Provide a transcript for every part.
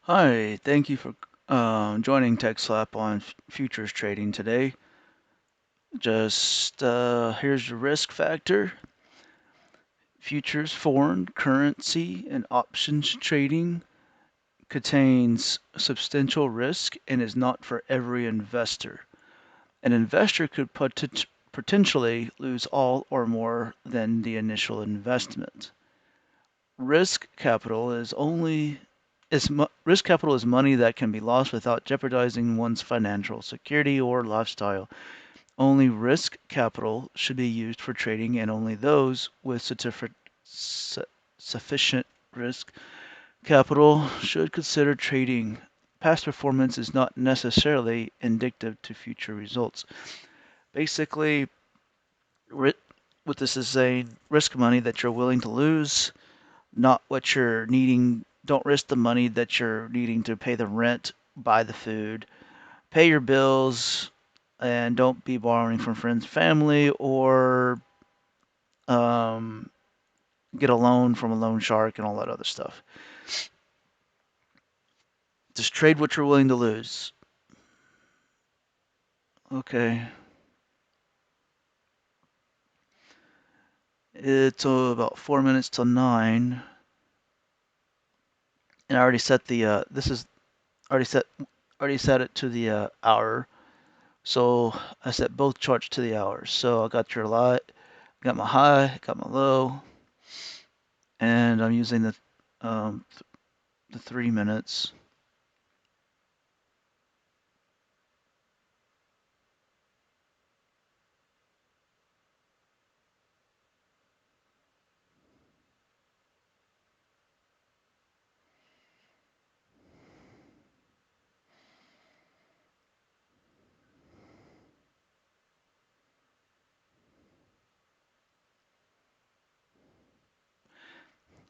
Hi, thank you for joining TechSlap on futures trading today. Just here's your risk factor. Futures, foreign currency, and options trading contains substantial risk and is not for every investor. An investor could potentially lose all or more than the initial investment. Risk capital is only is risk capital is money that can be lost without jeopardizing one's financial security or lifestyle. Only risk capital should be used for trading, and only those with sufficient risk capital should consider trading. Past performance is not necessarily indicative to future results. Basically, what this is saying, risk money that you're willing to lose, not what you're needing. Don't risk the money that you're needing to pay the rent, buy the food, pay your bills, and don't be borrowing from friends, family, or um, get a loan from a loan shark and all that other stuff. Just trade what you're willing to lose. Okay. It's about 4 minutes till 9, and I already set the this is already set it to the hour. So I set both charts to the hours. So I got your light, got my high, got my low, and I'm using um, the 3 minutes.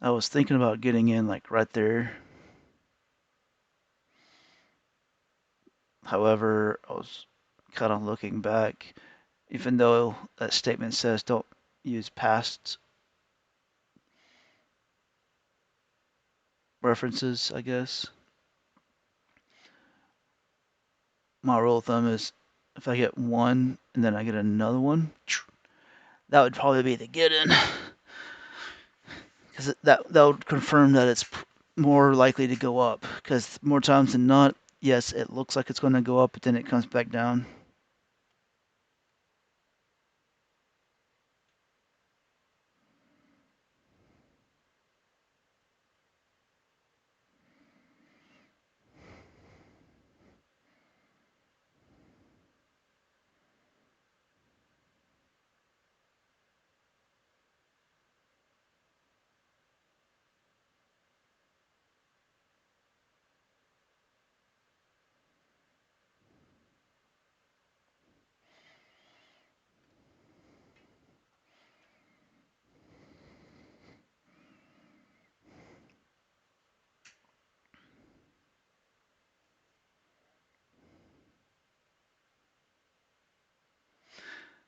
I was thinking about getting in like right there. However, I was kind of looking back, even though that statement says don't use past references, I guess. My rule of thumb is if I get one and then I get another one, that would probably be the get in. Because that would confirm that it's more likely to go up. Because more times than not, yes, it looks like it's going to go up, but then it comes back down.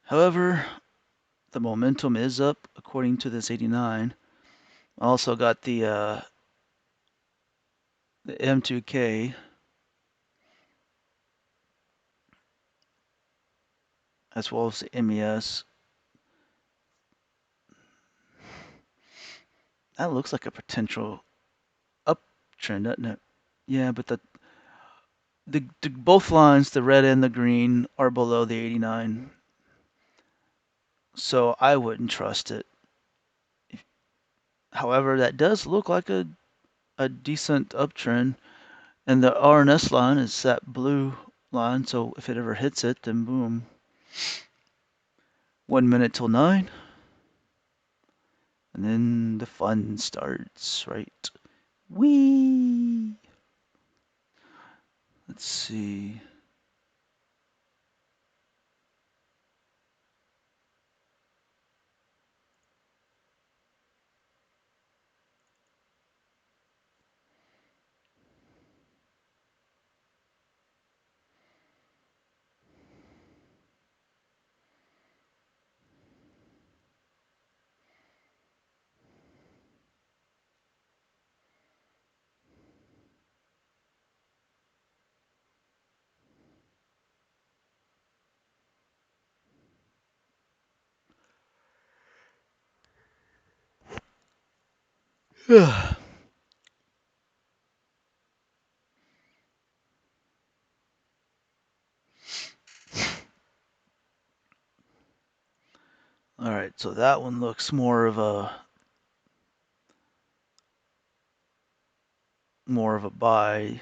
However, the momentum is up according to this 89. I also got the M2K as well as the MES. That looks like a potential uptrend, doesn't it? Yeah, but the both lines, the red and the green, are below the 89, so I wouldn't trust it. However, that does look like a decent uptrend, and the RNS line is that blue line, so if it ever hits it, then boom. 1 minute till 9, and then the fun starts, right? Whee! Let's see. All right, so that one looks more of a buy.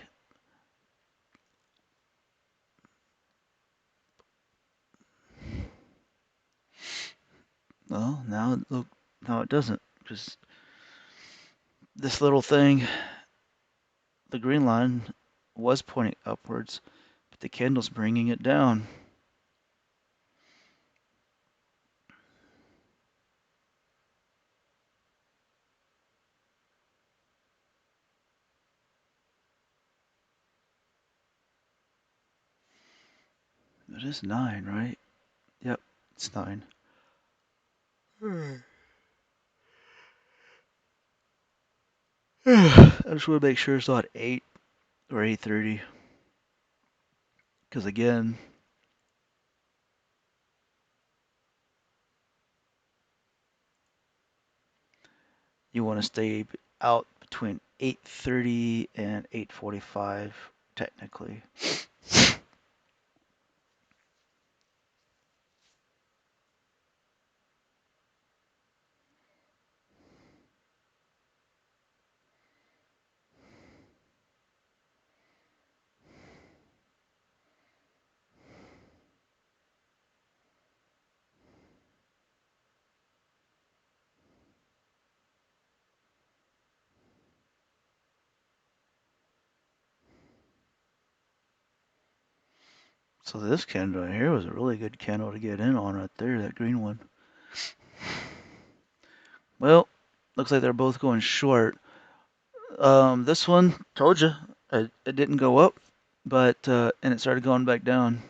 Well, now it doesn't, because this little thing, the green line, was pointing upwards, but the candle's bringing it down. It is 9, right? Yep, it's 9. I just want to make sure it's not 8 or 8:30, because again, you want to stay out between 8:30 and 8:45, technically. So this candle right here was a really good candle to get in on right there, that green one. Well, looks like they're both going short. This one, told you, it didn't go up, but and it started going back down.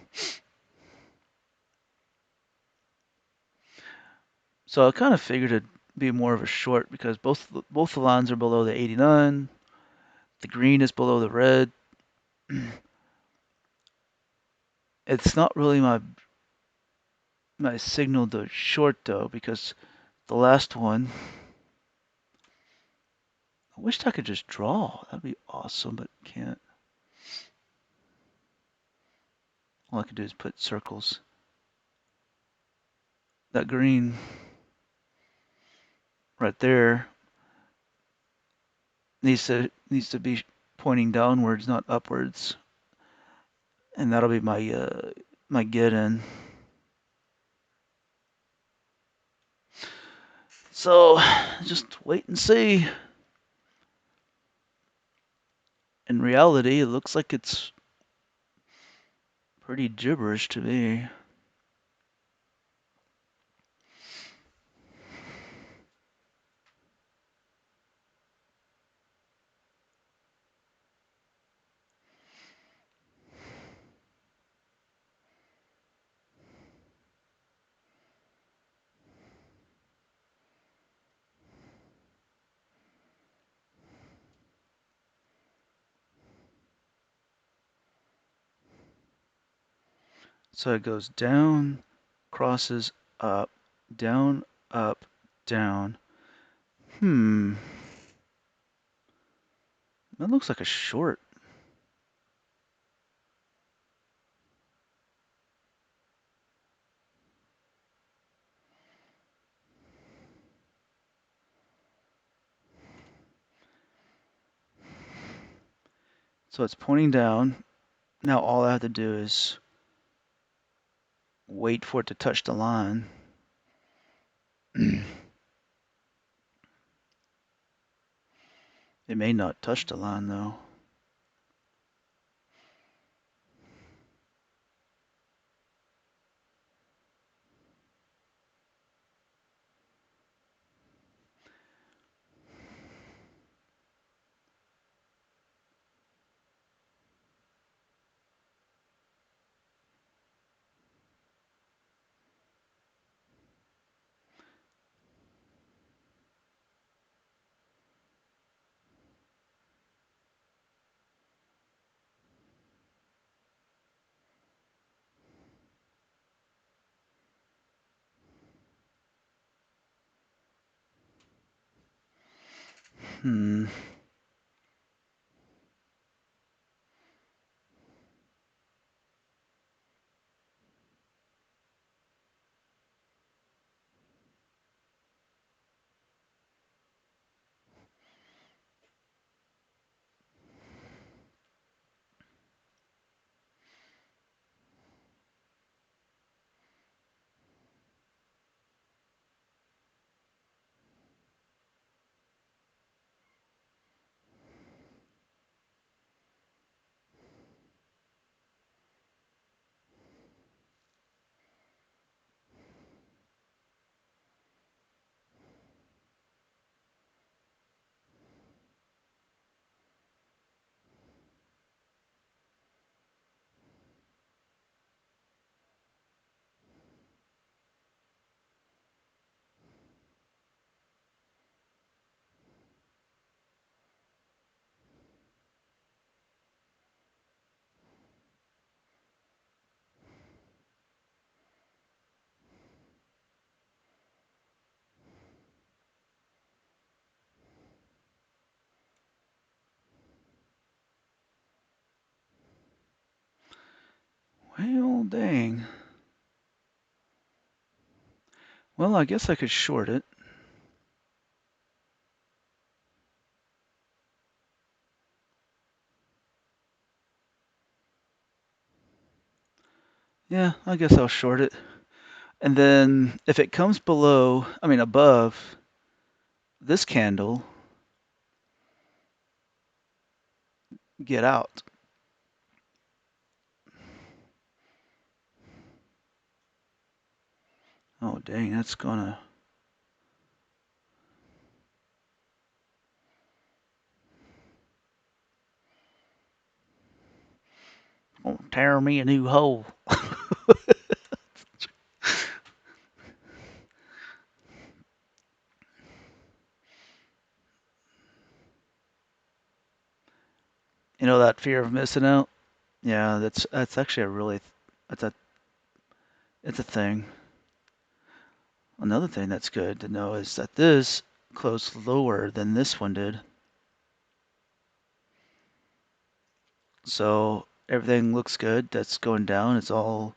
So I kind of figured it'd be more of a short because both the lines are below the 89. The green is below the red. It's not really my signal to short though, because the last one, I wished I could just draw. That'd be awesome, but can't. All I can do is put circles. That green right there needs to be pointing downwards, not upwards, and that'll be my get in. So just wait and see. In reality, it looks like it's pretty gibberish to me. So it goes down, crosses up, down, up, down. That looks like a short. So it's pointing down. Now all I have to do is wait for it to touch the line. It may not touch the line though. Hmm. Well, dang. Well, I guess I could short it. Yeah, I guess I'll short it. And then if it comes below, I mean above this candle, get out. Oh, dang, that's gonna. Gonna tear me a new hole. You know that fear of missing out? Yeah, that's actually a really that's a it's a thing. Another thing that's good to know is that this closed lower than this one did. So everything looks good. That's going down. It's all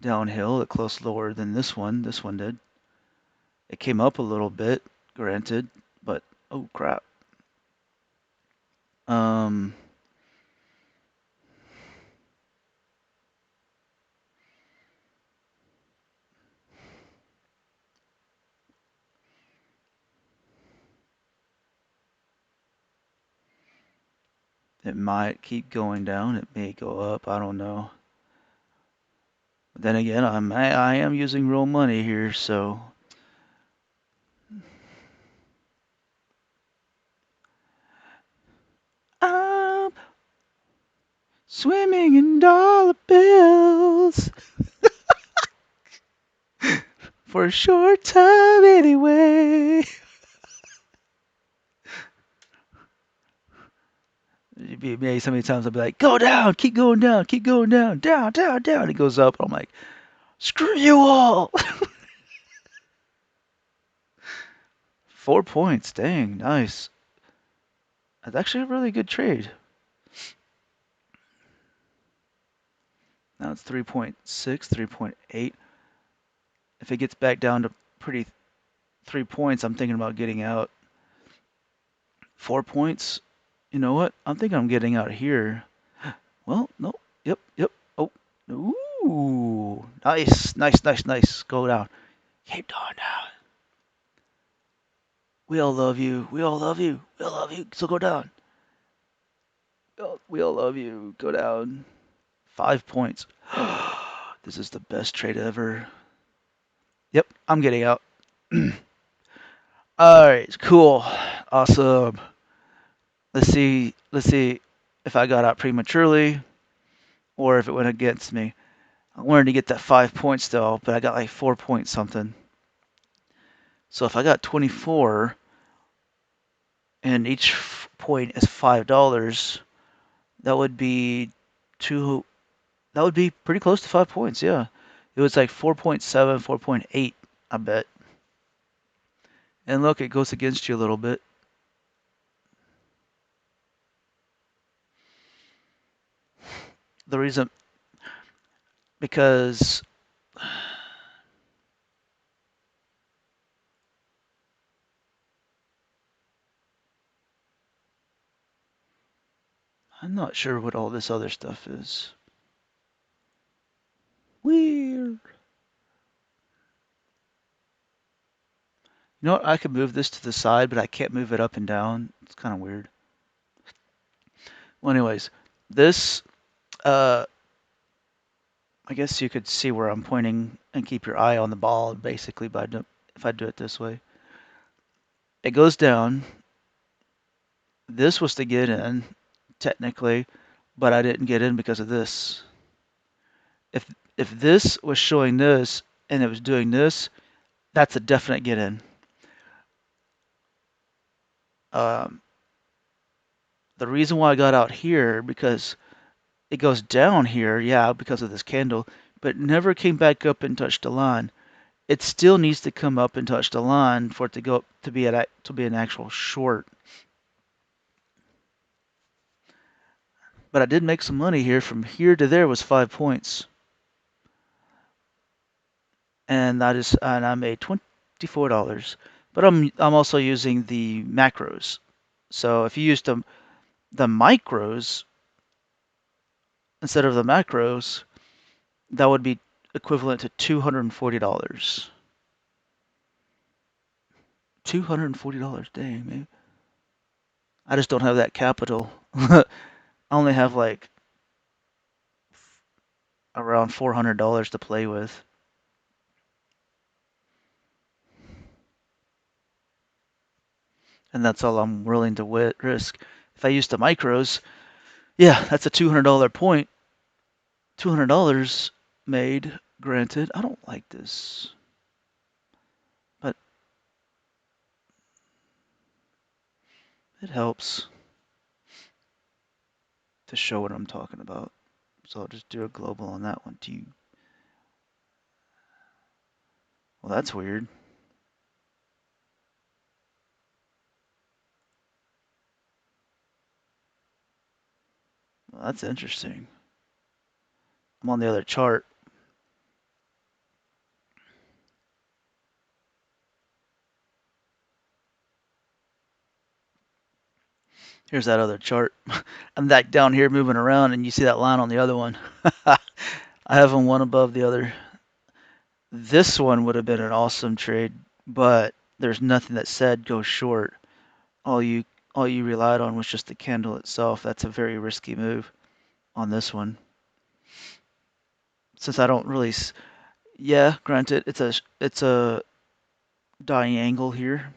downhill. It closed lower than this one. This one did. It came up a little bit, granted, but oh crap. Um, it might keep going down. It may go up. I don't know. But then again, I am using real money here, so I'm swimming in dollar bills for a short time anyway. It'd be me so many times I'd be like, go down, keep going down, keep going down, down, down, down. It goes up. I'm like, screw you all. 4 points. Dang, nice. That's actually a really good trade. Now it's 3.6, 3.8. If it gets back down to pretty 3 points, I'm thinking about getting out. 4 points. You know what? I'm thinking I'm getting out here. Well, no. Yep, yep. Oh, ooh, nice, nice, nice, nice. Go down. Keep going down. We all love you. We all love you. We all love you. So go down. We all love you. Go down. 5 points. This is the best trade ever. Yep, I'm getting out. All right, cool. Awesome. Let's see. Let's see if I got out prematurely or if it went against me. I wanted to get that 5 points though, but I got like 4 points something. So if I got 24 and each point is $5, that would be two. That would be pretty close to 5 points. Yeah, it was like 4.7, 4.8. I bet. And look, it goes against you a little bit. The reason, because I'm not sure what all this other stuff is. Weird. You know what? I could move this to the side, but I can't move it up and down. It's kind of weird. Well, anyways, this, uh, I guess you could see where I'm pointing and keep your eye on the ball basically if I do it this way. It goes down. This was to get in, technically, but I didn't get in because of this. If this was showing this and it was doing this, that's a definite get in. Um, the reason why I got out here because it goes down here, yeah, because of this candle, but never came back up and touched the line. It still needs to come up and touch the line for it to go up to be an actual short. But I did make some money here. From here to there was 5 points, and I made $24. But I'm also using the macros. So if you use the micros instead of the macros, that would be equivalent to $240. $240, dang, man. I just don't have that capital. I only have like around $400 to play with. And that's all I'm willing to risk. If I use the micros, yeah, that's a $200 point. $200 made, granted. I don't like this, but it helps to show what I'm talking about. So I'll just do a global on that one too. Well, that's weird. Well, that's interesting. I'm on the other chart. Here's that other chart. I'm back down here moving around, and you see that line on the other one. I have them one above the other. This one would have been an awesome trade, but there's nothing that said go short. All you all you relied on was just the candle itself. That's a very risky move on this one. Since I don't really, yeah, granted, it's a dying angle here.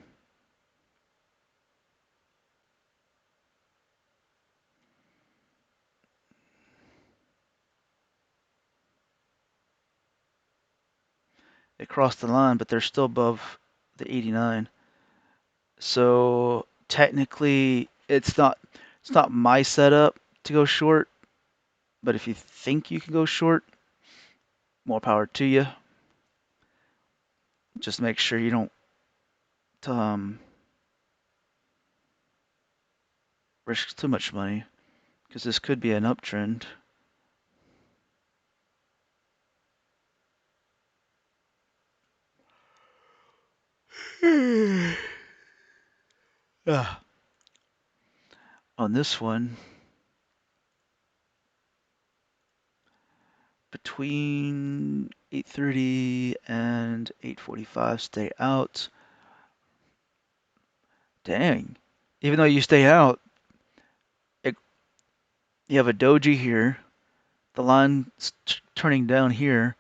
It crossed the line, but they're still above the 89. So technically, it's not my setup to go short. But if you think you can go short, more power to you. Just make sure you don't risk too much money, because this could be an uptrend. On this one, between 8:30 and 8:45, stay out. Dang. Even though you stay out, you have a doji here. The line's turning down here,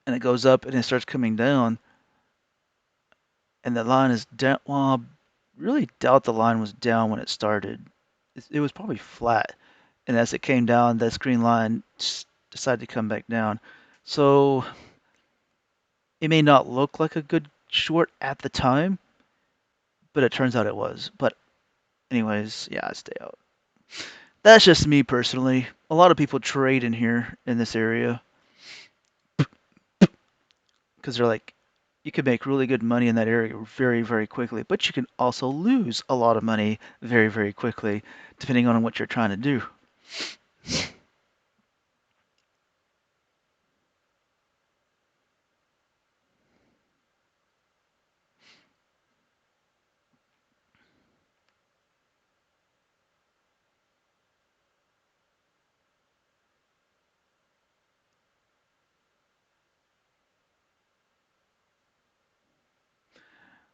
and it goes up and it starts coming down. And the line is down. Well, I really doubt the line was down when it started. It was probably flat. And as it came down, that green line decided to come back down. So it may not look like a good short at the time, but it turns out it was. But anyways, yeah, I stay out. That's just me personally. A lot of people trade in here in this area because they're like, you can make really good money in that area very, very quickly, but you can also lose a lot of money very, very quickly, depending on what you're trying to do.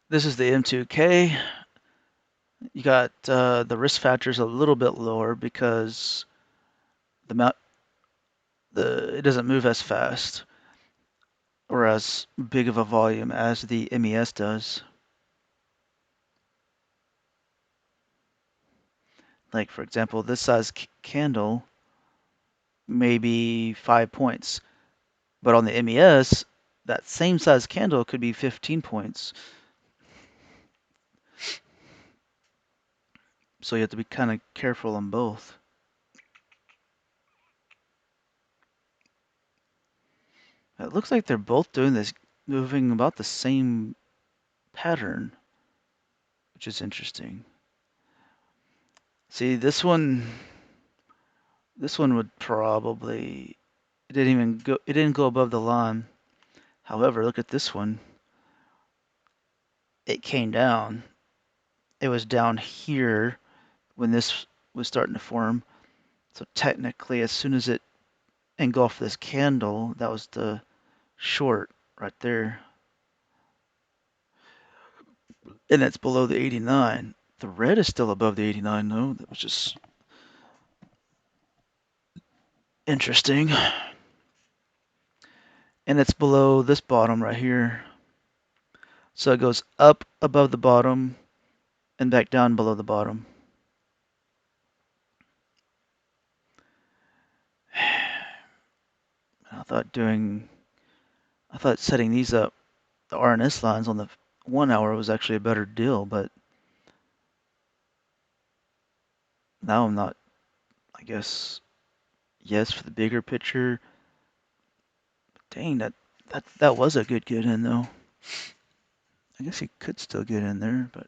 This is the M2K. You got the risk factors a little bit lower because the it doesn't move as fast or as big of a volume as the MES does. Like for example, this size candle may be 5 points, but on the MES, that same size candle could be 15 points. So you have to be kind of careful on both. It looks like they're both doing this, moving about the same pattern, which is interesting. See, this one would probably, it didn't go above the line. However, look at this one. It came down. It was down here when this was starting to form. So technically, as soon as it engulfed this candle, that was the short right there. And it's below the 89. The red is still above the 89 though. That was just interesting. And it's below this bottom right here. So it goes up above the bottom and back down below the bottom. I thought setting these up, the RNS lines on the 1 hour was actually a better deal, but now I'm not, I guess, yes, for the bigger picture. Dang, that was a good get in though. I guess he could still get in there, but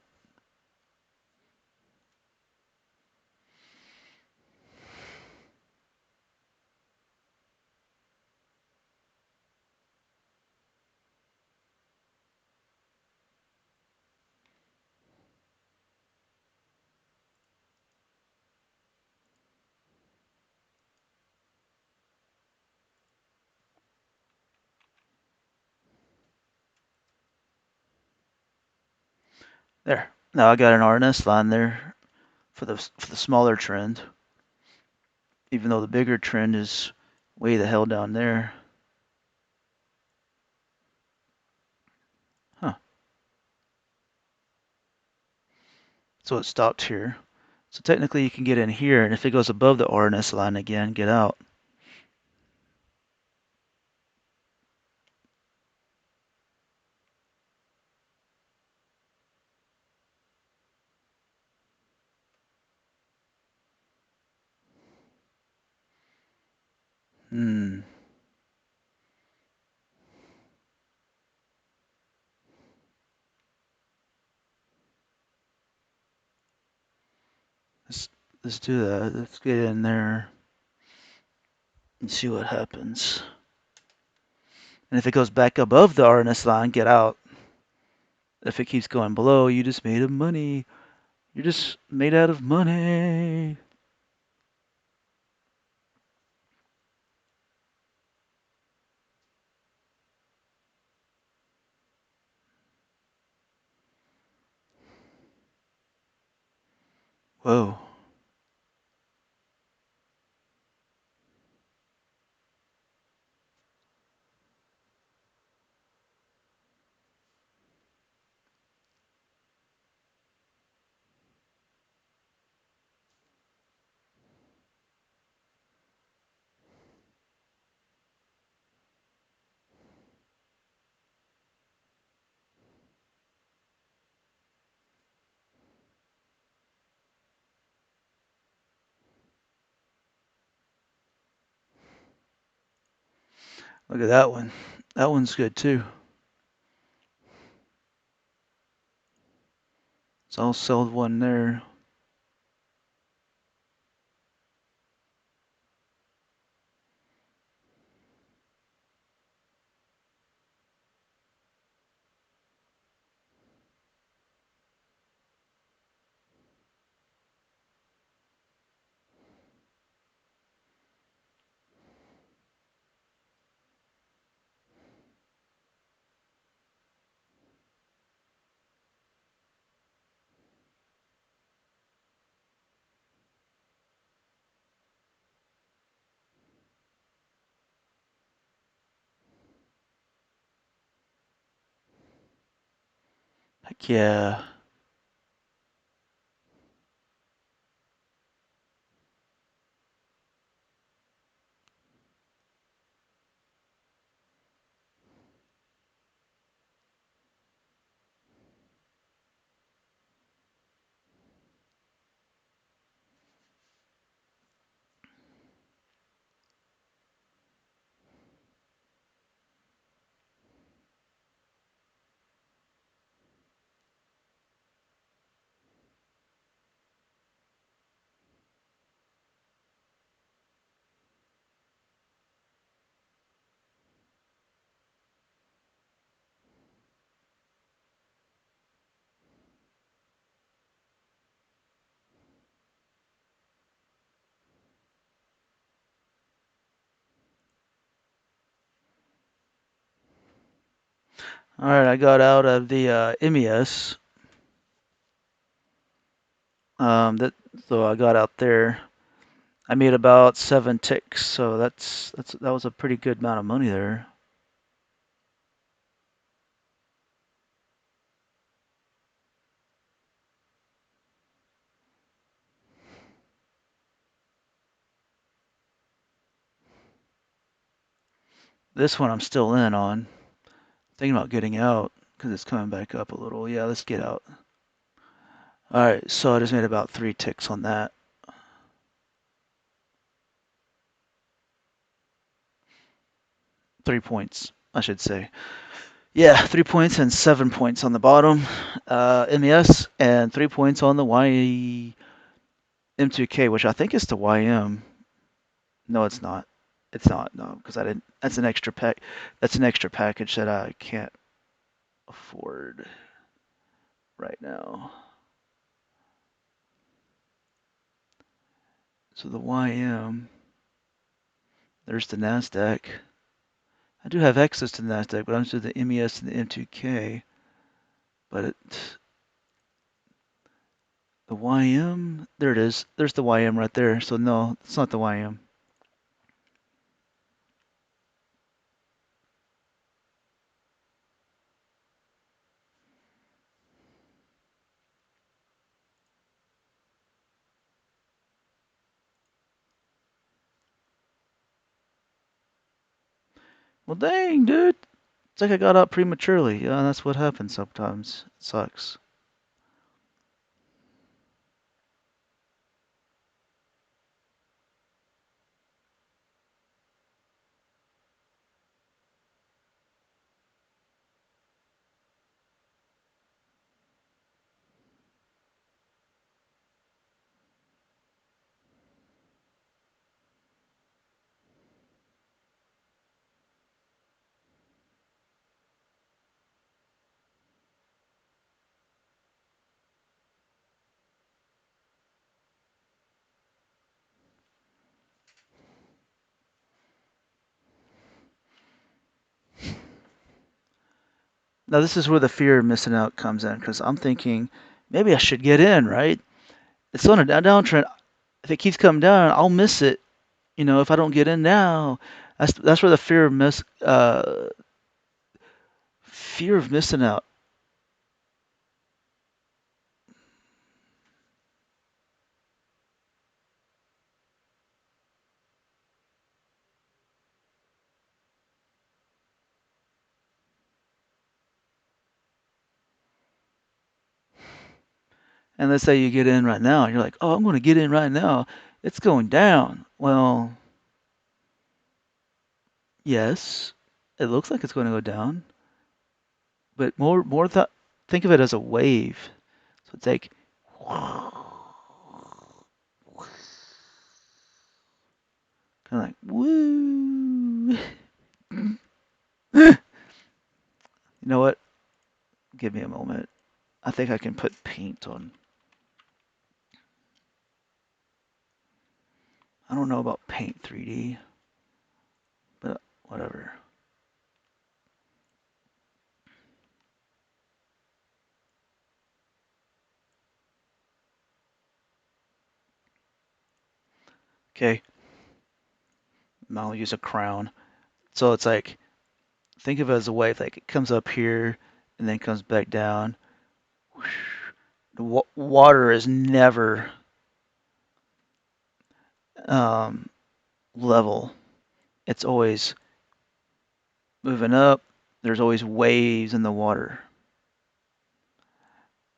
there. Now I got an RNS line there for the smaller trend, even though the bigger trend is way the hell down there. Huh. So it stopped here. So technically you can get in here, and if it goes above the RNS line again, get out. Hmm. Let's do that. Let's get in there and see what happens. And if it goes back above the RNS line, get out. If it keeps going below, you just made of money. You're just made out of money. Whoa. Look at that one. That one's good too. So I'll sell one there. Heck yeah. All right, I got out of the MES. That so I got out there. I made about 7 ticks, so that was a pretty good amount of money there. This one I'm still in on. Thinking about getting out because it's coming back up a little. Yeah, let's get out. All right, so I just made about 3 ticks on that. 3 points, I should say. Yeah, 3 points and 7 points on the bottom MES, and 3 points on the M2K, which I think is the YM. No, it's not. It's not. No, because I didn't. That's an extra pack. That's an extra package that I can't afford right now. So the YM. There's the Nasdaq. I do have access to the Nasdaq, but I'm just the MES and the M2K. But the YM. There it is. There's the YM right there. So no, it's not the YM. Well, dang, dude. It's like I got out prematurely. Yeah, that's what happens sometimes. It sucks. Now, this is where the fear of missing out comes in because I'm thinking maybe I should get in, right? It's on a downtrend. If it keeps coming down, I'll miss it. If I don't get in now, that's where the fear of missing out. And let's say you get in right now, and you're like, oh, I'm going to get in right now. It's going down. Well, yes, it looks like it's going to go down, but more thought. Think of it as a wave. So it's like, kind of like, woo. You know what? Give me a moment. I think I can put paint on. I don't know about Paint 3D, but whatever. Okay, now I'll use a crown. So it's like, think of it as a wave. Like it comes up here and then comes back down. The water is never um, level. It's always moving up. There's always waves in the water.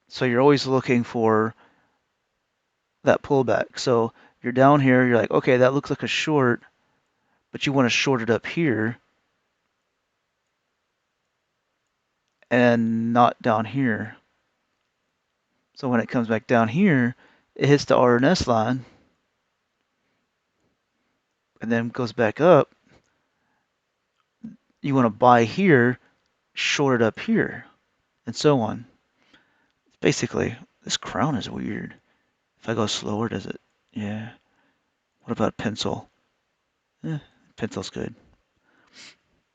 So you're always looking for that pullback. So you're down here, you're like, okay, that looks like a short, but you want to short it up here and not down here. So when it comes back down here, it hits the RNS line and then goes back up. You want to buy here, short it up here, and so on. Basically, this crown is weird. If I go slower, does it? Yeah. What about pencil? Eh, pencil's good.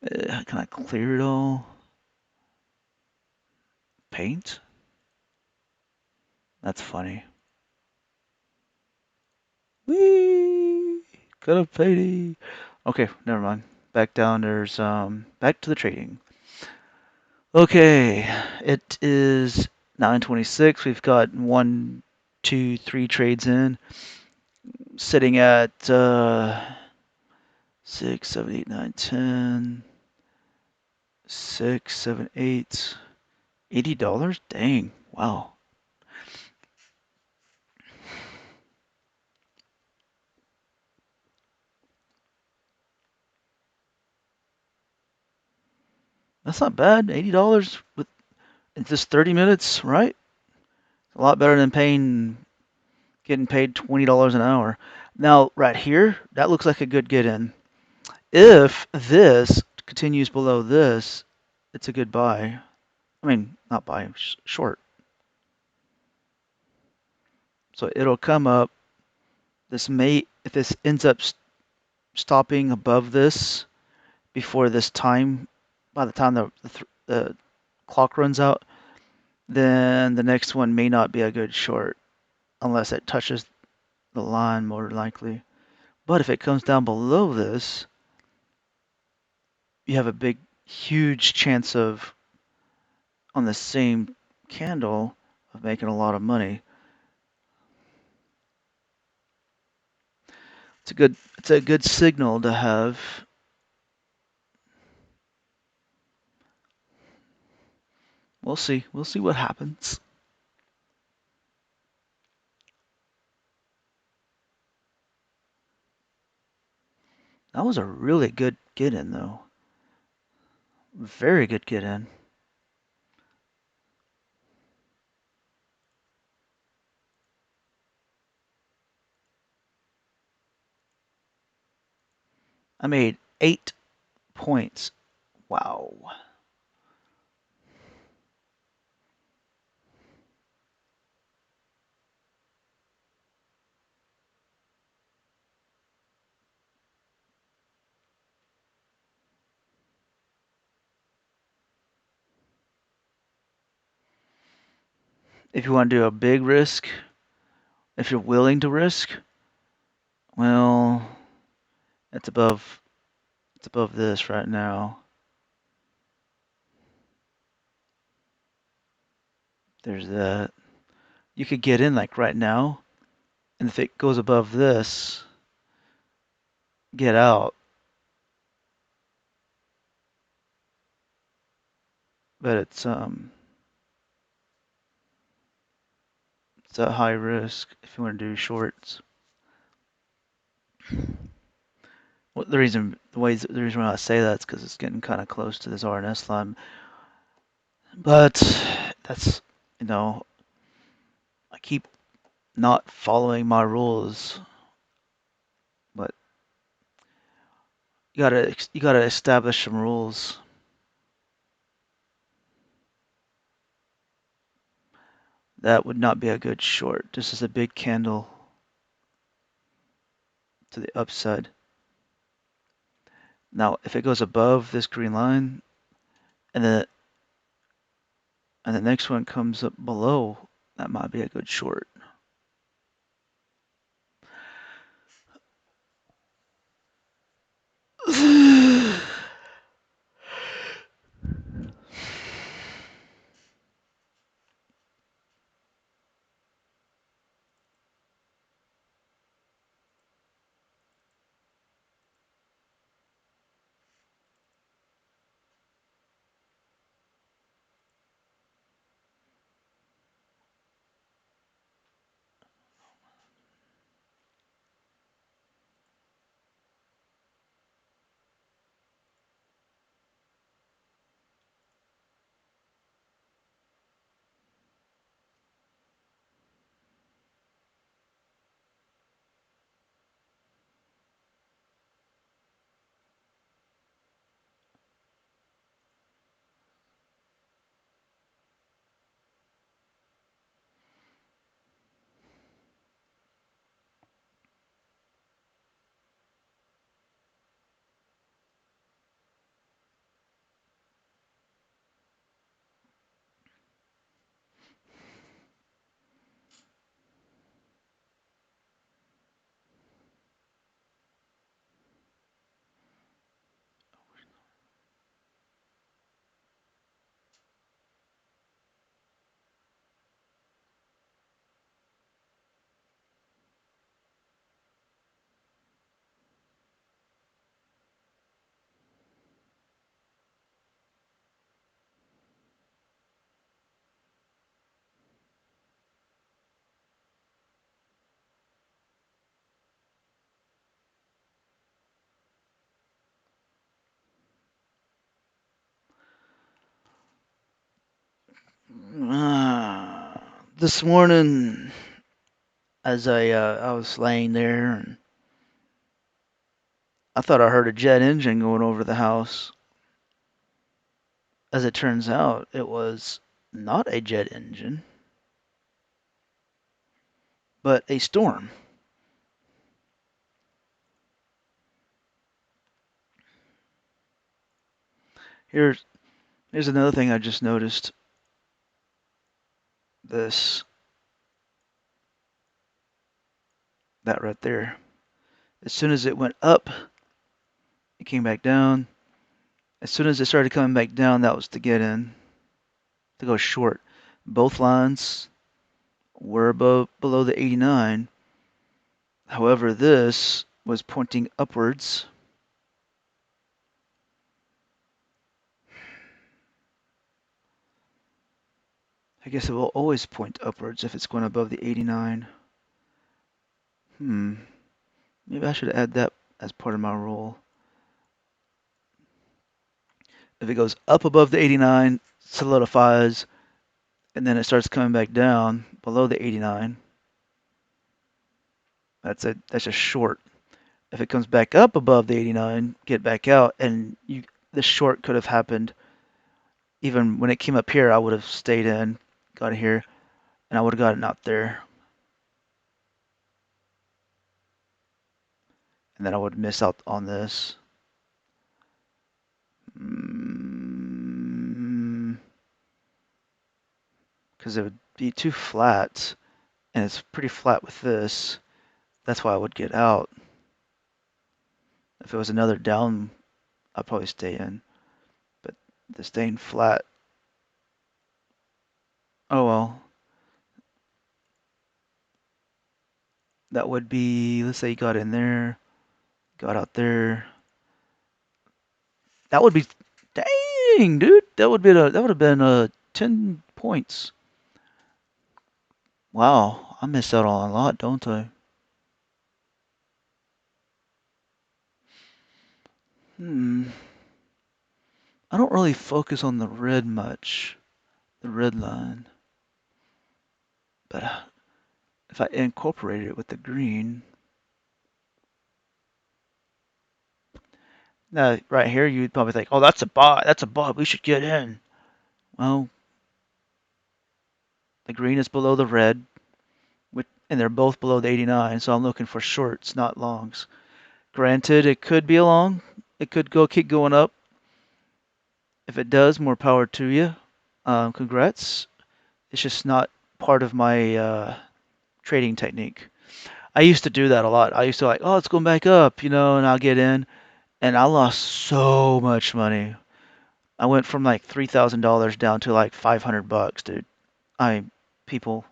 Can I clear it all? Paint? That's funny. Whee! Got a painting. Okay, never mind. Back down. There's back to the trading. Okay, it is 9:26. We've got 1, 2, 3 trades in, sitting at 6, 7, 8, 9, 10, 6, 7, 8, $80. Dang, wow. That's not bad. $80 with in just 30 minutes, right? A lot better than getting paid $20 an hour. Now, right here, that looks like a good get in. If this continues below this, it's a good buy. I mean, not buy, short. So it'll come up. This may, if this ends up stopping above this before this time, by the time the clock runs out, then the next one may not be a good short unless it touches the line more likely. But if it comes down below this, you have a big, huge chance of, on the same candle, of making a lot of money. It's a good signal to have. We'll see. We'll see what happens. That was a really good get in, though. Very good get in. I made 8 points. Wow. If you want to do a big risk, if you're willing to risk, well, it's above this right now. There's that. You could get in like right now, and if it goes above this, get out. But it's a high risk if you want to do shorts. Well, the reason why I say that is because it's getting kind of close to this RNS line. But that's, I keep not following my rules. But you gotta establish some rules. That would not be a good short. This is a big candle to the upside. Now, if it goes above this green line, and the next one comes up below, that might be a good short. Uh, this morning, as I was laying there, and I thought I heard a jet engine going over the house. As it turns out, it was not a jet engine, but a storm. Here's here's another thing I just noticed. This that right there. As soon as it went up, it came back down. As soon as it started coming back down, that was to get in, to go short. Both lines were above below the 89. However, this was pointing upwards. I guess it will always point upwards if it's going above the 89. Maybe I should add that as part of my rule. If it goes up above the 89, solidifies, and then it starts coming back down below the 89, that's a short. If it comes back up above the 89, get back out, and the short could have happened even when it came up here. I would have stayed in, got here, and I would have gotten out there, and then I would miss out on this. Because it would be too flat, and it's pretty flat with this. That's why I would get out. If it was another down, I'd probably stay in. But the staying flat, oh well. That would be, let's say you got in there, got out there. That would be, dang, dude. That would have been 10 points. Wow, I missed out on a lot, don't I? Hmm. I don't really focus on the red much, the red line. But if I incorporate it with the green, now right here you'd probably think, oh, that's a bot, that's a bot, we should get in. Well, the green is below the red, and they're both below the 89, so I'm looking for shorts, not longs. Granted, it could be a long. It could keep going up. If it does, more power to you. Congrats. It's just not part of my trading technique. I used to do that a lot. I used to like, oh, it's going back up, and I'll get in, and I lost so much money. I went from like $3,000 down to like $500, dude. I people,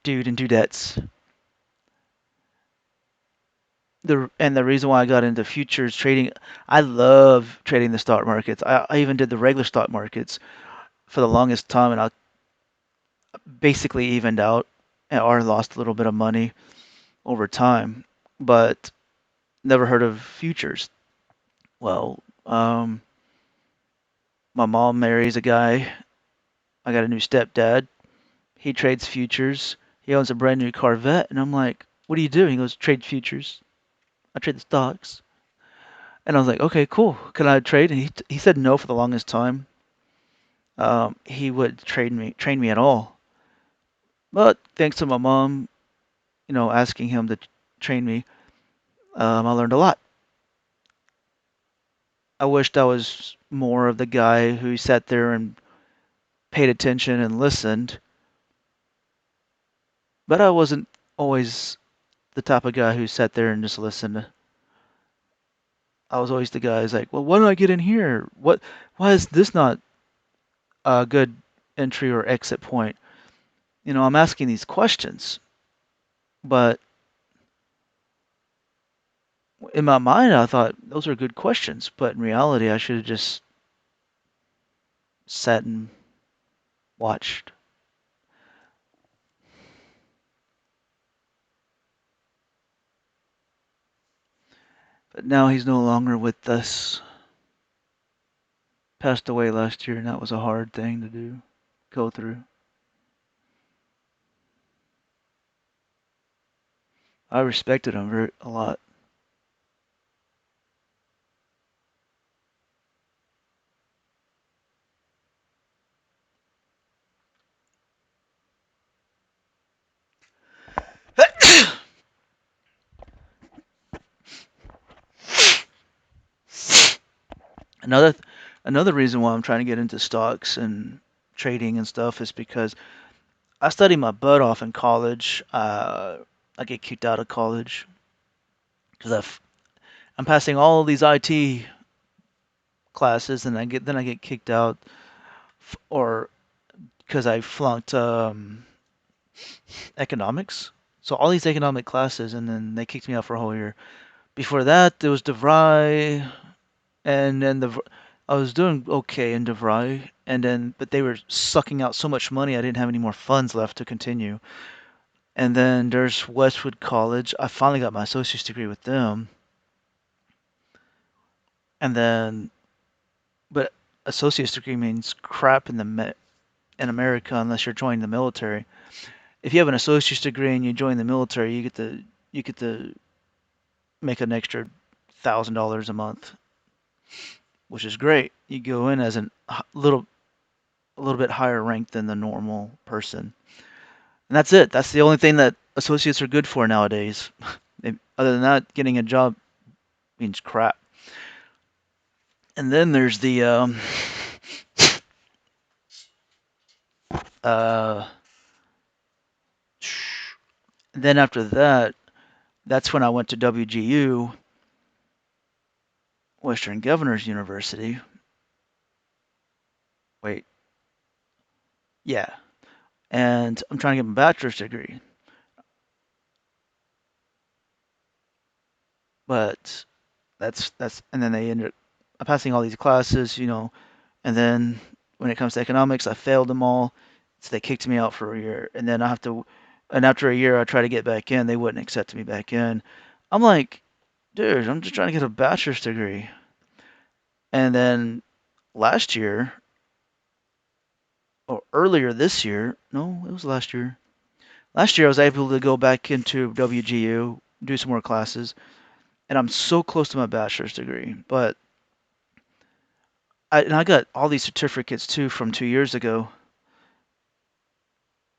dude, and dudettes. The reason why I got into futures trading, I love trading the stock markets. I even did the regular stock markets for the longest time, and I basically evened out or lost a little bit of money over time, but never heard of futures. Well, my mom marries a guy. I got a new stepdad. He trades futures. He owns a brand new Corvette, and I'm like, "What do you do?" He goes, "Trade futures. I trade the stocks." And I was like, "Okay, cool. Can I trade?" And he said no for the longest time. He would train me at all. But thanks to my mom, asking him to train me, I learned a lot. I wished I was more of the guy who sat there and paid attention and listened, but I wasn't always the type of guy who sat there and just listened. I was always the guy who's like, well, why don't I get in here? Why is this not a good entry or exit point? I'm asking these questions, but in my mind, I thought those are good questions, but in reality, I should have just sat and watched. But now he's no longer with us. Passed away last year, and that was a hard thing to do. go through. I respected him a lot. Another another reason why I'm trying to get into stocks and trading and stuff is because I studied my butt off in college. I get kicked out of college because I'm passing all of these IT classes, and I get kicked out, or because I flunked economics. So all these economic classes, and then they kicked me out for a whole year. Before that, there was DeVry, and then I was doing okay in DeVry, and then but they were sucking out so much money, I didn't have any more funds left to continue. And then there's Westwood College. I finally got my associate's degree with them, and then but associate's degree means crap in America unless you're joining the military. If you have an associate's degree and you join the military, you get to make an extra $1,000 a month, which is great. You go in as a little bit higher rank than the normal person, and that's it. That's the only thing that associates are good for nowadays. Other than that, getting a job means crap. And then there's the uh, then after that, that's when I went to WGU, Western Governors University. Wait, yeah, and I'm trying to get my bachelor's degree, but and then they ended up passing all these classes, and then when it comes to economics, I failed them all, so they kicked me out for a year, and then and after a year, I tried to get back in, they wouldn't accept me back in. I'm like, dude, I'm just trying to get a bachelor's degree, and then last year or earlier this year, no, it was last year. Last year, I was able to go back into WGU, do some more classes, and I'm so close to my bachelor's degree. But and I got all these certificates too from 2 years ago,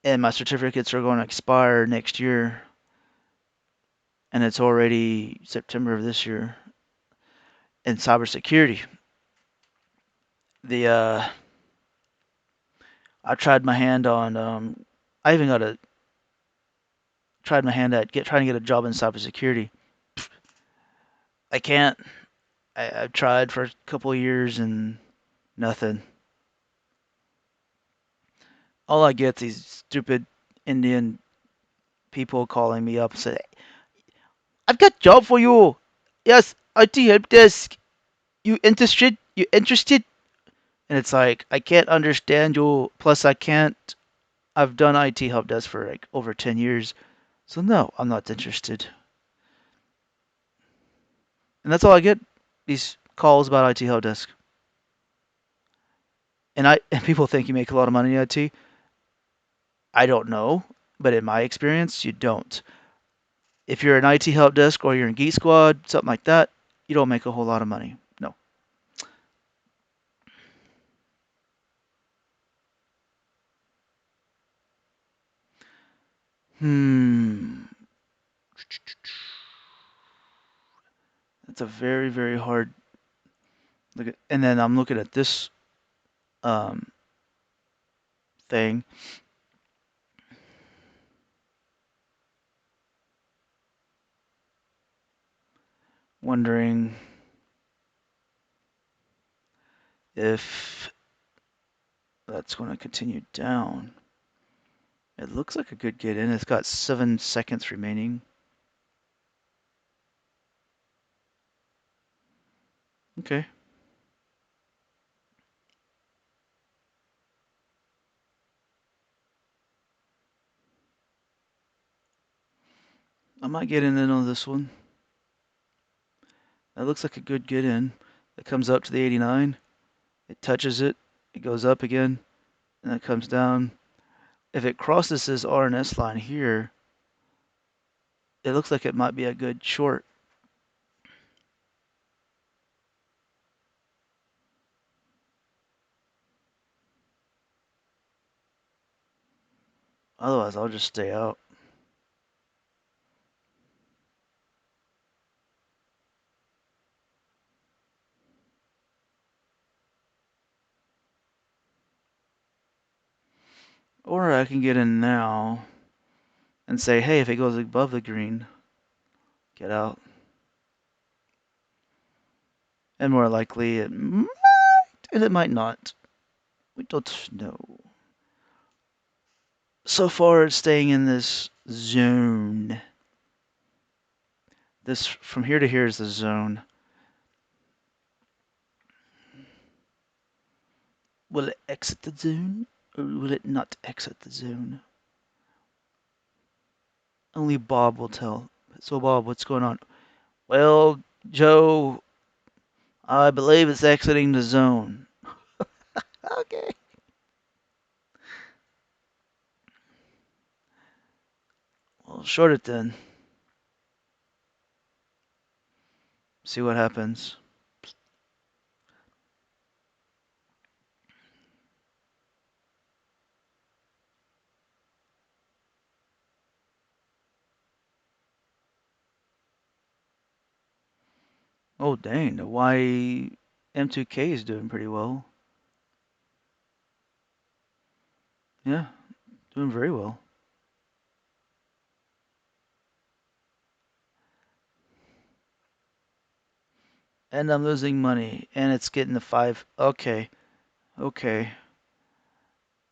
and my certificates are going to expire next year, and it's already September of this year. In cybersecurity, the I tried my hand on I even got a tried my hand at trying to get a job in cybersecurity. I can't. I've tried for a couple of years and nothing. All I get these stupid Indian people calling me up and say, "I've got job for you. Yes, IT help desk. You interested? You interested?" And it's like I can't understand you. Plus, I can't. I've done IT help desk for like over 10 years, so no, I'm not interested. And that's all I get. These calls about IT help desk. And people think you make a lot of money in IT. I don't know, but in my experience, you don't. If you're an IT help desk or you're in Geek Squad, something like that, you don't make a whole lot of money. No. Hmm. That's a very, very hard look at. And then I'm looking at this um, thing, wondering if that's going to continue down. It looks like a good get in. It's got 7 seconds remaining. Okay. I might get in on this one. That looks like a good get in. It comes up to the 89. It touches it. It goes up again. and it comes down. If it crosses this RNS line here, it looks like it might be a good short. Otherwise, I'll just stay out. Or I can get in now and say, hey, if it goes above the green, get out. And more likely it might, and it might not. We don't know. So far, it's staying in this zone. This from here to here is the zone. Will it exit the zone, or will it not exit the zone? Only Bob will tell. So, Bob, what's going on? Well, Joe, I believe it's exiting the zone. Okay. Well, short it then. See what happens. Oh, dang. The YM2K is doing pretty well. Yeah, doing very well. And I'm losing money. And it's getting the 5. Okay. Okay.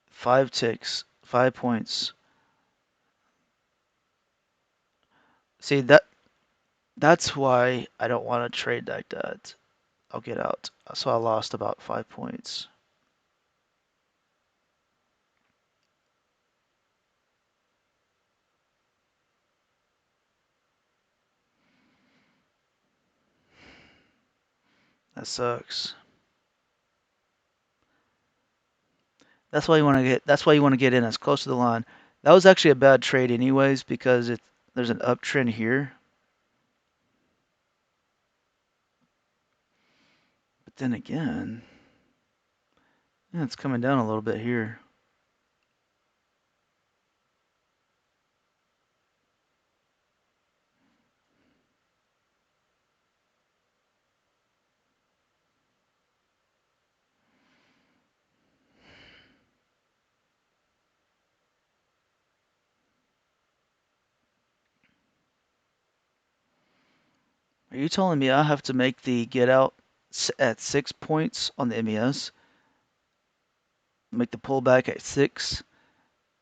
5 ticks. 5 points. See, that's why I don't want to trade like that. I'll get out. So I lost about 5 points. That sucks. That's why you want to get. That's why you want to get in as close to the line. That was actually a bad trade, anyways, because there's an uptrend here. But then again, yeah, it's coming down a little bit here. Are you telling me I have to make the get out at 6 points on the MES? Make the pullback at 6?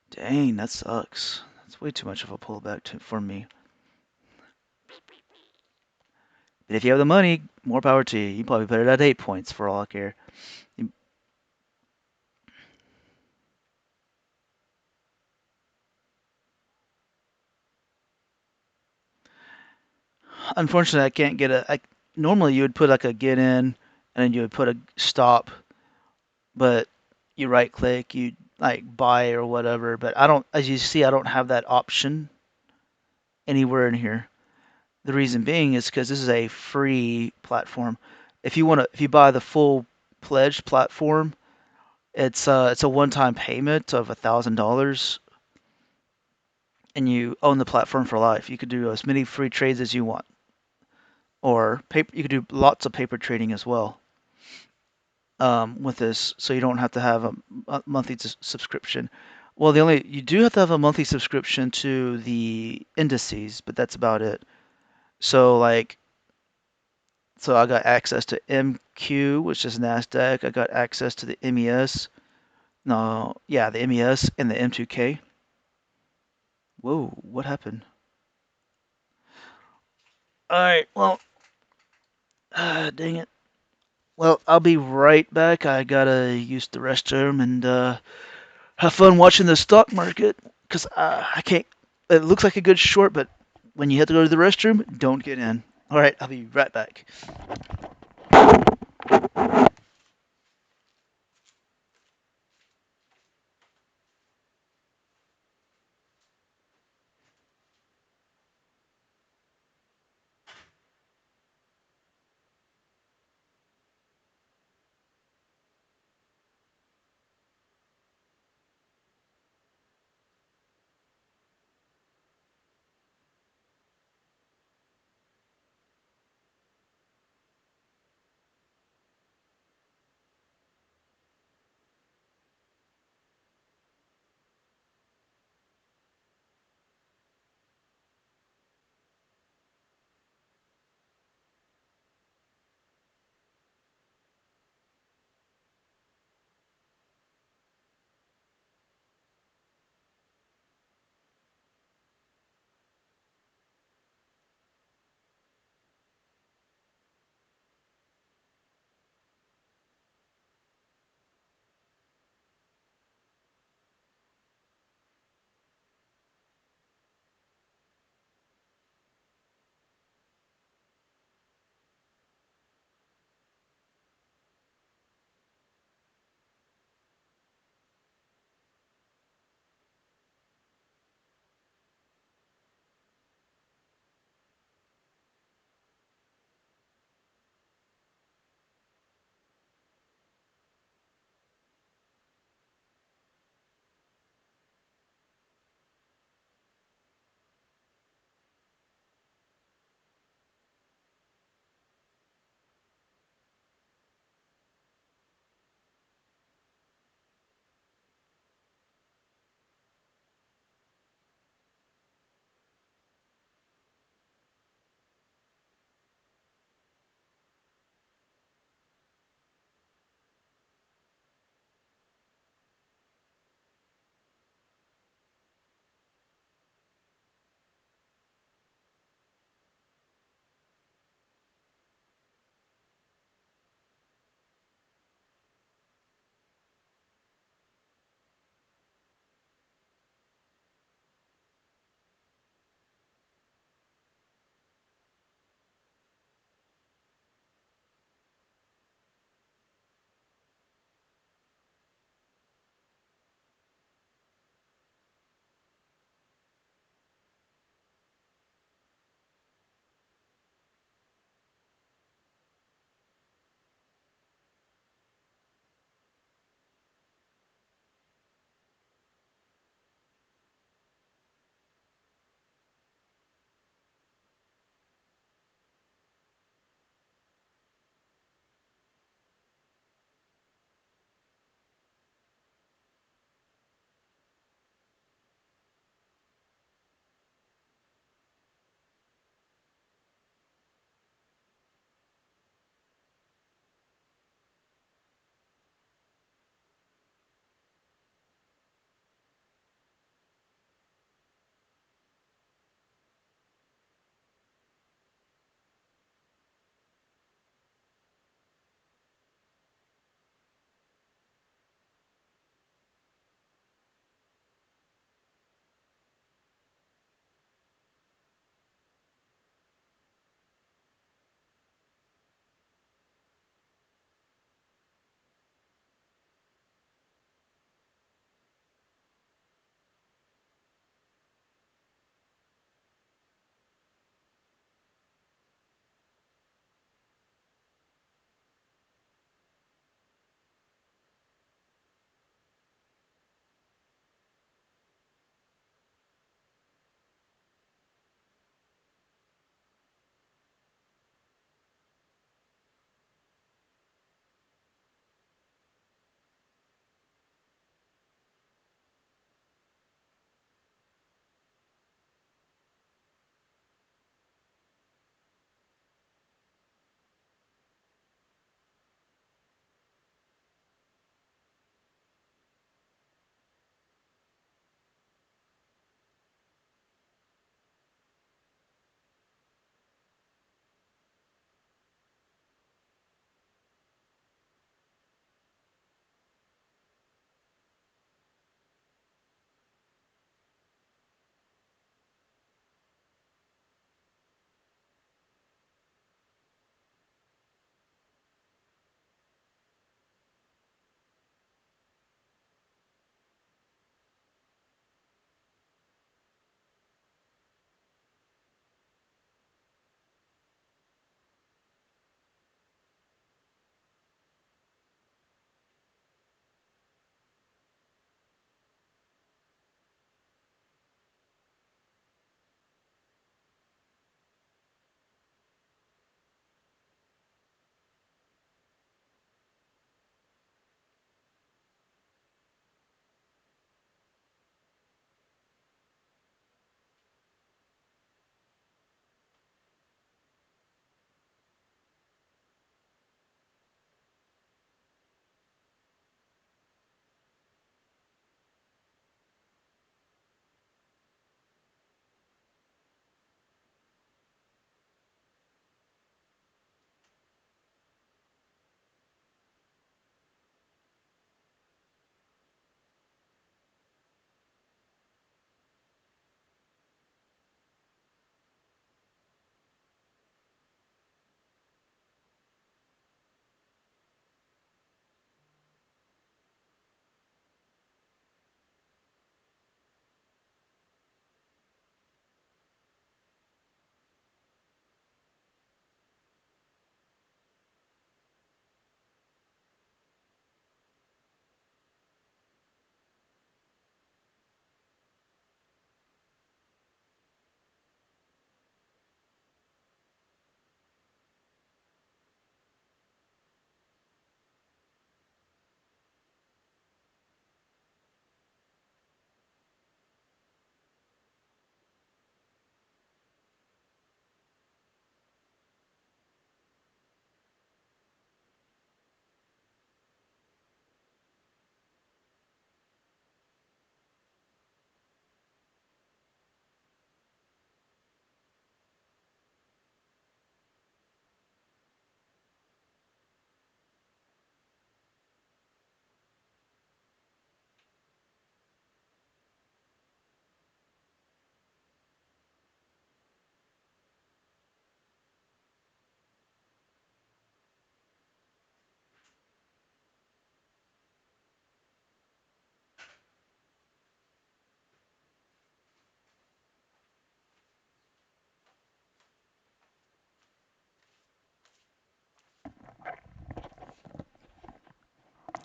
Dang, that sucks. That's way too much of a pullback for me. But if you have the money, more power to you. You probably put it at 8 points for all I care. Unfortunately, I can't get normally you would put like a get in, and then you would put a stop, but you right click, you like buy or whatever. But I don't, as you see, I don't have that option anywhere in here. The reason being is because this is a free platform. If you buy the full pledged platform, it's a one-time payment of $1,000, and you own the platform for life. You could do as many free trades as you want, or paper. You could do lots of paper trading as well with this, so you don't have to have a monthly subscription. Well, you do have to have a monthly subscription to the indices, but that's about it. So like So I got access to MQ, which is NASDAQ. I got access to the MES. No, yeah, the MES and the M2K. Whoa, what happened? All right, well, dang it. Well, I'll be right back. I gotta use the restroom and have fun watching the stock market because I can't. It looks like a good short, but when you have to go to the restroom, don't get in. All right, I'll be right back.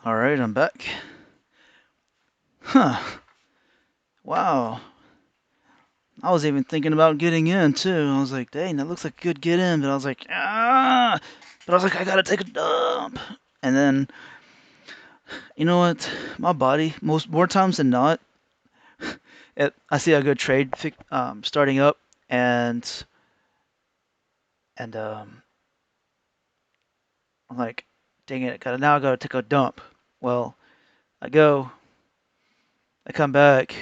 All right, I'm back. Huh. Wow. I was even thinking about getting in too. I was like, dang, that looks like a good get in. But I was like, ah. But I was like, I gotta take a dump. And then, you know what? My body, more times than not, I see a good trade starting up, and and I'm like, dang it, now I gotta take a dump. Well, I go, I come back,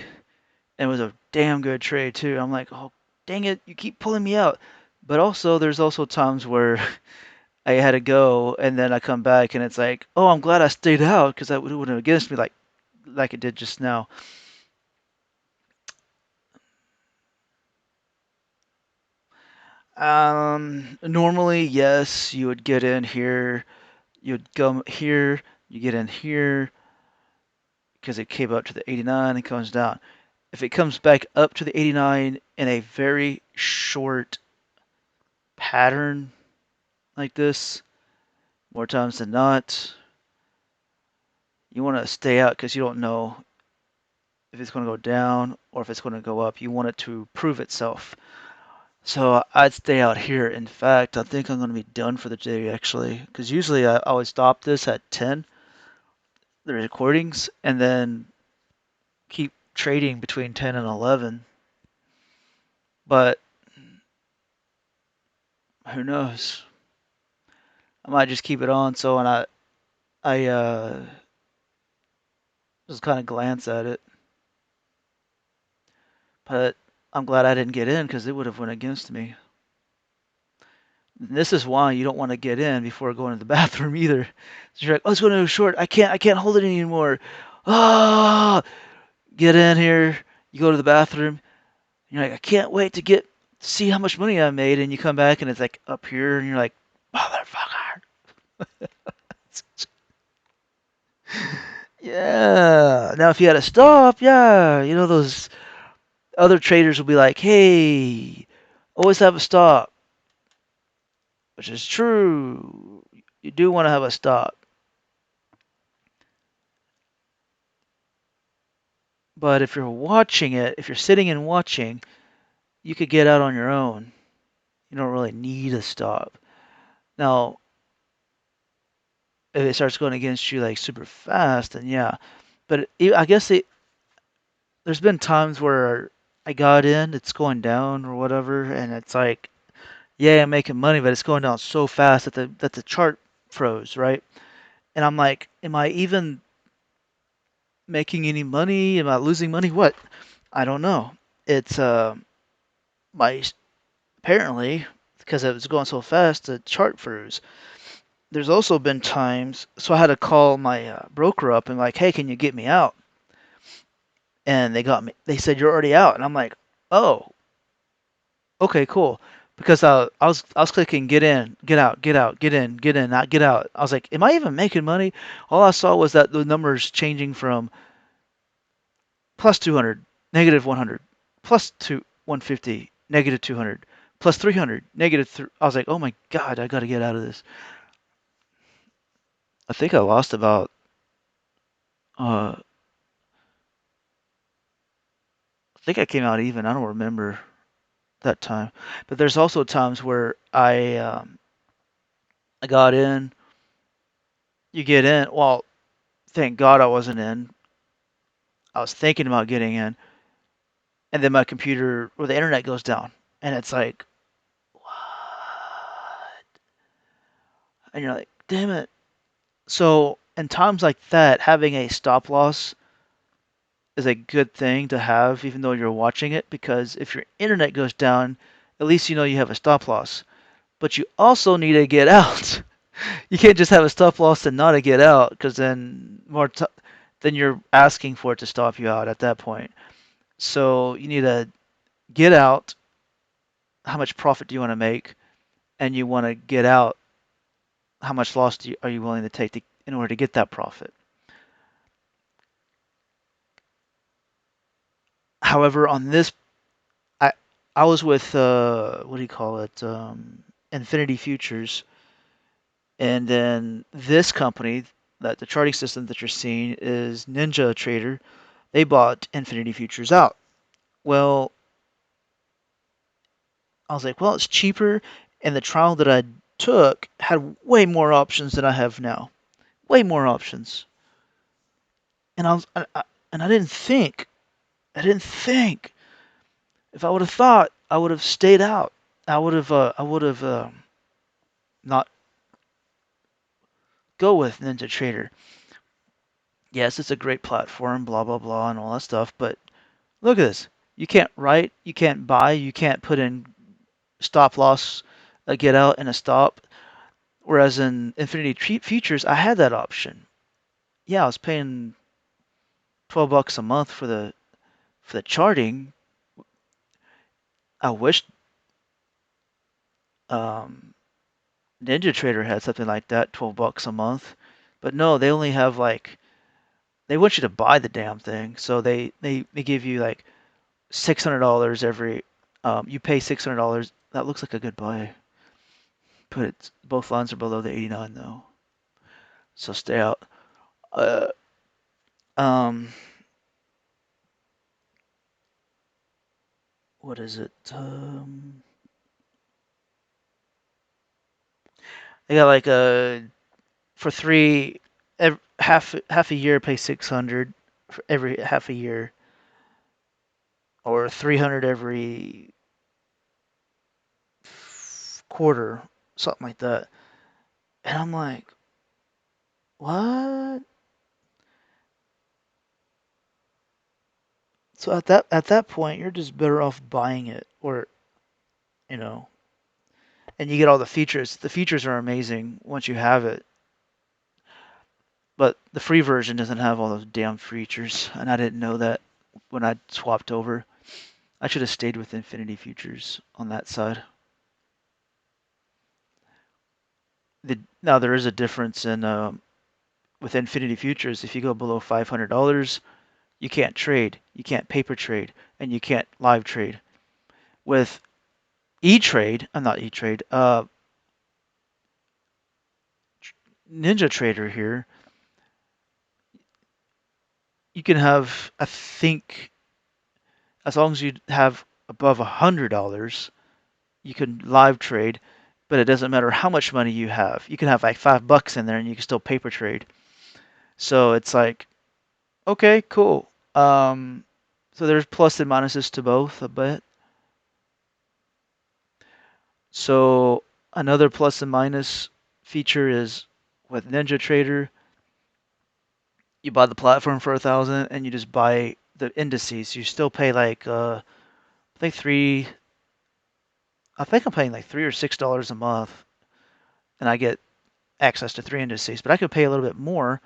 and it was a damn good trade too. I'm like, oh, dang it, you keep pulling me out. But also, there's also times where I had to go, and then I come back, and it's like, oh, I'm glad I stayed out because that would have against me like it did just now. Normally, yes, you would get in here, you'd go here, you get in here because it came up to the 89 and comes down. If it comes back up to the 89 in a very short pattern like this, more times than not, you want to stay out because you don't know if it's going to go down or if it's going to go up. You want it to prove itself. So I'd stay out here. In fact, I think I'm going to be done for the day actually, because usually I always stop this at 10, the recordings, and then keep trading between 10 and 11. But who knows? I might just keep it on so when I just kind of glance at it. But I'm glad I didn't get in because it would have went against me. And this is why you don't want to get in before going to the bathroom either. So you're like, oh, it's going to go short. I can't hold it anymore. Ah, oh, get in here. You go to the bathroom. You're like, I can't wait to see how much money I made. And you come back and it's like up here, and you're like, motherfucker. Yeah. Now if you had a stop, yeah, those other traders will be like, hey, always have a stop, which is true. You do want to have a stop. But if you're watching it, if you're sitting and watching, you could get out on your own. You don't really need a stop. Now, if it starts going against you like super fast, then yeah. But I guess there's been times where I got in, it's going down or whatever, and it's like, yeah, I'm making money, but it's going down so fast that the chart froze, right? And I'm like, am I even making any money? Am I losing money? What? I don't know. It's my apparently because it was going so fast, the chart froze. There's also been times, so I had to call my broker up and like, hey, can you get me out? And they got me. They said you're already out, and I'm like, oh, okay, cool. Because I was clicking get in, get out, get out, get in, get in, not get out. I was like, am I even making money? All I saw was that the numbers changing from plus 200, negative 100, plus 150, negative 200, plus 300, negative 3. I was like, oh my God, I got to get out of this. I think I lost about, I think I came out even. I don't remember that time. But there's also times where I got in, you get in. Well, thank God I wasn't in. I was thinking about getting in, and then my computer or the internet goes down, and it's like, what? And you're like, damn it. So in times like that, having a stop loss is a good thing to have, even though you're watching it, because if your internet goes down, at least you know you have a stop loss. But you also need to get out. You can't just have a stop loss and not a get out, because then you're asking for it to stop you out at that point. So you need to get out. How much profit do you want to make? And you want to get out. How much loss are you willing to take in order to get that profit? However, on this, I I was with what do you call it? Infinity Futures, and then this company, that the charting system that you're seeing is NinjaTrader. They bought Infinity Futures out. Well, I was like, well, it's cheaper, and the trial that I took had way more options than I have now. Way more options. And I didn't think. I didn't think. If I would have thought, I would have stayed out. I would have not go with NinjaTrader. Yes, it's a great platform, blah blah blah, and all that stuff. But look at this. You can't write, you can't buy, you can't put in stop loss, a get out, and a stop. Whereas in Infinity Futures, I had that option. Yeah, I was paying $12 a month for the charting. I wish um, NinjaTrader had something like that, $12 a month. But no, they only have like they want you to buy the damn thing, so they give you like $600 every. You pay $600. That looks like a good buy. But both lines are below the 89 though, so stay out. Uh, um, what is it? They got like a for three half a year pay 600 for every half a year, or 300 every quarter, something like that. And I'm like, what? So at that point, you're just better off buying it, or you know, and you get all the features. The features are amazing once you have it, but the free version doesn't have all those damn features, and I didn't know that when I swapped over. I should have stayed with Infinity Futures on that side. Now there is a difference in with Infinity Futures. If you go below $500, you can't trade, you can't paper trade, and you can't live trade. With E-Trade, I'm not E-Trade, NinjaTrader here, you can have, I think, as long as you have above $100, you can live trade, but it doesn't matter how much money you have. You can have like $5 in there and you can still paper trade. So it's like, okay, cool. So there's plus and minuses to both a bit. So another plus and minus feature is with NinjaTrader, you buy the platform for 1,000 and you just buy the indices. You still pay like I think three. I think I'm paying like $3 or $6 a month, and I get access to 3 indices. But I could pay a little bit more.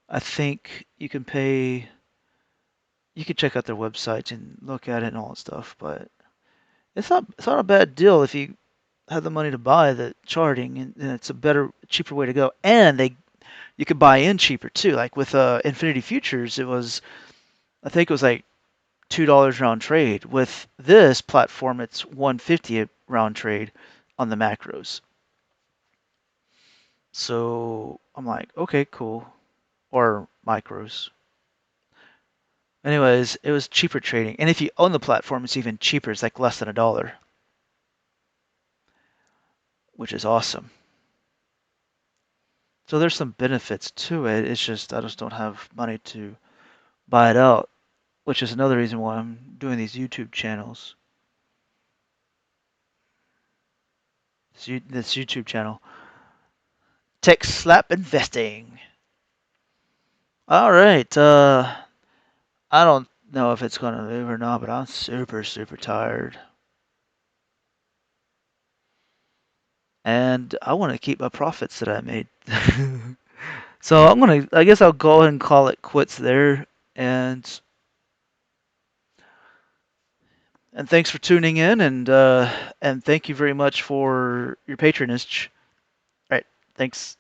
I think you can pay. You can check out their website and look at it and all that stuff. But it's not a bad deal if you have the money to buy the charting, and it's a better, cheaper way to go. And you could buy in cheaper too. Like with Infinity Futures, I think it was like $2 round trade. With this platform, it's 150 a round trade on the macros. So I'm like, okay, cool. Or micros. Anyways, it was cheaper trading. And if you own the platform, it's even cheaper. It's like less than $1, which is awesome. So there's some benefits to it. It's just I just don't have money to buy it out, which is another reason why I'm doing these YouTube channels. This YouTube channel, Tech Slap Investing. All right. I don't know if it's gonna move or not, but I'm super super tired, and I want to keep my profits that I made. So I guess I'll go ahead and call it quits there, and thanks for tuning in, and thank you very much for your patronage. All right, thanks.